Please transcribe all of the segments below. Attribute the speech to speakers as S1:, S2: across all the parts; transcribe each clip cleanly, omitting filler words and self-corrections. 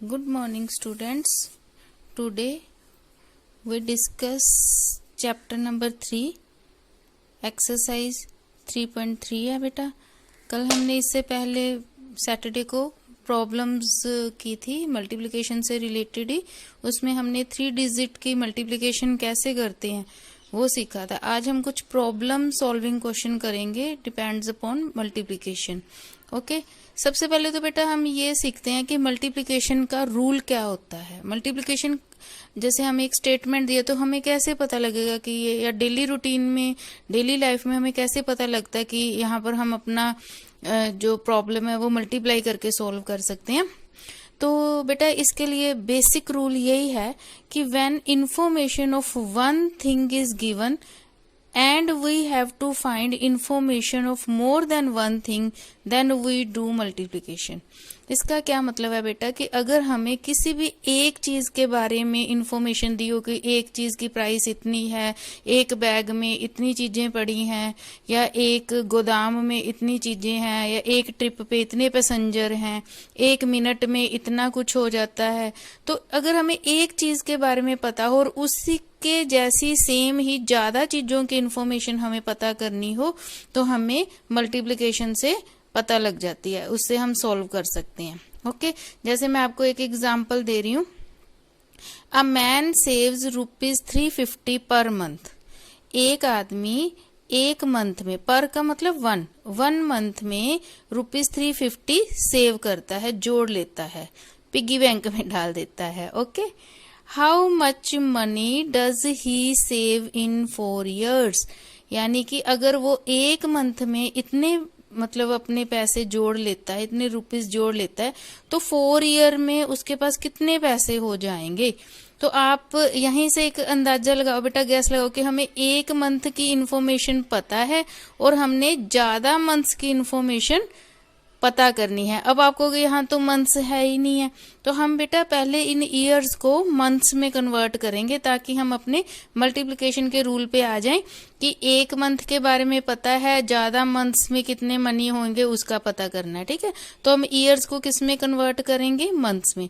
S1: Good morning students. Today we discuss chapter number 3 exercise 3.3 है बेटा। कल हमने इससे पहले सैटरडे को प्रॉब्लम्स की थी मल्टीप्लिकेशन से रिलेटेड ही। उसमें हमने 3 डिजिट की मल्टीप्लिकेशन कैसे करते हैं वो सीखा था। आज हम कुछ प्रॉब्लम सॉल्विंग क्वेश्चन करेंगे डिपेंड्स अपॉन मल्टीप्लिकेशन। ओके, सबसे पहले तो बेटा हम ये सीखते हैं कि मल्टीप्लिकेशन का रूल क्या होता है। मल्टीप्लिकेशन जैसे हम एक स्टेटमेंट दिए तो हमें कैसे पता लगेगा कि ये, या डेली रूटीन में डेली लाइफ में हमें कैसे पता लगता है कि यहाँ पर हम अपना जो प्रॉब्लम है वो मल्टीप्लाई करके सॉल्व कर सकते हैं। तो बेटा इसके लिए बेसिक रूल यही है कि when information of one thing is given and we have to find information of more than one thing then we do multiplication। इसका क्या मतलब है बेटा कि अगर हमें किसी भी एक चीज के बारे में इंफॉर्मेशन दी हो कि एक चीज की प्राइस इतनी है, एक बैग में इतनी चीजें पड़ी हैं, या एक गोदाम में इतनी चीजें हैं, या एक ट्रिप पे इतने पैसेंजर हैं, एक मिनट में इतना कुछ हो जाता है। तो अगर हमें एक चीज के बारे में पता हो और उसी के जैसी सेम ही ज्यादा चीजों की इंफॉर्मेशन हमें पता करनी हो तो हमें मल्टीप्लिकेशन से पता लग जाती है, उससे हम सॉल्व कर सकते हैं। ओके, जैसे मैं आपको एक एग्जांपल दे रही हूं। A man saves ₹350 per month. एक आदमी एक मंथ में, पर का मतलब वन मंथ में ₹350 सेव करता है, जोड़ लेता है, पिग्गी बैंक में डाल देता है। Okay, how much money does he save in 4 years। यानी कि अगर वो एक मंथ में इतने मतलब अपने पैसे जोड़ लेता है, इतने रुपीस जोड़ लेता है, तो 4 ईयर में उसके पास कितने पैसे हो जाएंगे। तो आप यहीं से एक अंदाजा लगाओ बेटा, गैस लगाओ कि हमें एक मंथ की इंफॉर्मेशन पता है और हमने ज्यादा मंथ्स की इंफॉर्मेशन पता करनी है। अब आपको यहाँ तो मंथ्स है ही नहीं है, तो हम बेटा पहले इन ईयर्स को मंथ्स में कन्वर्ट करेंगे ताकि हम अपने मल्टीप्लिकेशन के रूल पे आ जाएं कि एक मंथ के बारे में पता है, ज्यादा मंथ्स में कितने मनी होंगे उसका पता करना है। ठीक है, तो हम ईयर्स को किस में कन्वर्ट करेंगे, मंथ्स में।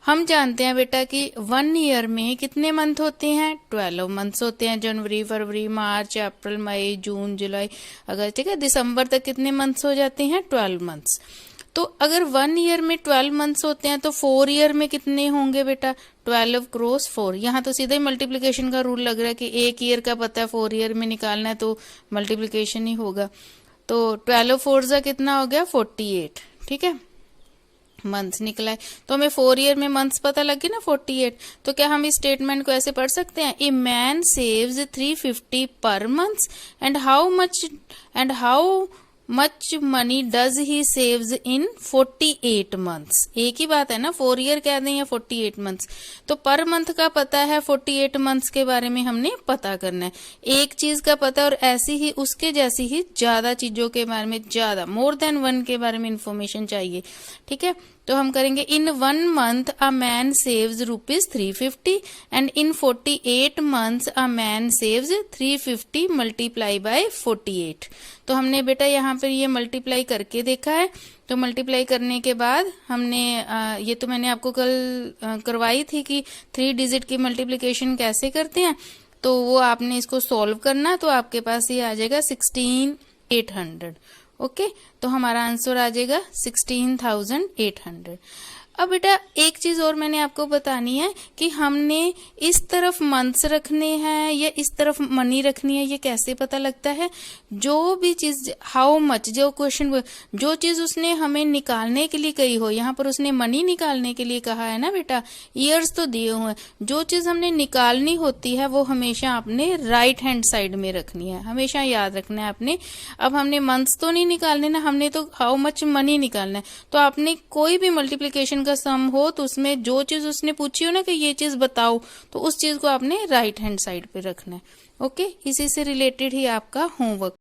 S1: हम जानते हैं बेटा कि 1 ईयर में कितने मंथ होते हैं, 12 मंथ्स होते हैं। जनवरी, फरवरी, मार्च, अप्रैल, मई, जून, जुलाई, अगस्त, ठीक है, दिसंबर तक कितने मंथ्स हो जाते हैं, 12 मंथ्स। तो अगर 1 ईयर में 12 मंथ्स होते हैं तो 4 ईयर में कितने होंगे बेटा, 12 क्रॉस 4। यहाँ तो सीधे मल्टीप्लिकेशन का रूल लग रहा है कि एक ईयर का पता है, 4 ईयर में निकालना है तो मल्टीप्लिकेशन ही होगा। तो 12 4 जा कितना हो गया, 48। ठीक है, मंथ्स निकला है, तो हमें 4 ईयर में मंथ्स पता लग गए ना, 48। तो क्या हम इस स्टेटमेंट को ऐसे पढ़ सकते हैं, a man saves 350 per month and how much money does he saves in 48 months. एक ही बात है ना, 4 ईयर कह दें या 48 मंथ्स। तो पर मंथ का पता है, 48 मंथ्स के बारे में हमने पता करना है। एक चीज का पता और ऐसी ही उसके जैसी ही ज्यादा चीजों के बारे में, ज्यादा मोर देन 1 के बारे में इंफॉर्मेशन चाहिए। ठीक है, तो हम करेंगे इन 1 month a man saves ₹350 and in 48 months a man saves 350 multiply by 48। तो हमने बेटा यहाँ पर ये मल्टीप्लाई करके देखा है। तो मल्टीप्लाई करने के बाद हमने ये तो मैंने आपको कल करवाई थी कि 3 डिजिट की मल्टीप्लिकेशन कैसे करते हैं, तो वो आपने इसको सॉल्व करना, तो आपके पास ये आ जाएगा 16,800। ओके, तो हमारा आंसर आ जाएगा 16,800। अब बेटा एक चीज और मैंने आपको बतानी है कि हमने इस तरफ मंथ्स रखने हैं या इस तरफ मनी रखनी है, ये कैसे पता लगता है। जो भी चीज, हाउ मच, जो क्वेश्चन, जो चीज उसने हमें निकालने के लिए कही हो, यहाँ पर उसने मनी निकालने के लिए कहा है ना बेटा, ईयर्स तो दिए हुए हैं, जो चीज हमने निकालनी होती है वो हमेशा आपने राइट हैंड साइड में रखनी है, हमेशा याद रखना है आपने। अब हमने मंथ्स तो नहीं निकालने ना, हमने तो हाउ मच मनी निकालना है। तो आपने कोई भी मल्टीप्लिकेशन का सम हो तो उसमें जो चीज उसने पूछी हो ना कि ये चीज बताओ, तो उस चीज को आपने राइट हैंड साइड पे रखना है। ओके, इसी से रिलेटेड ही आपका होमवर्क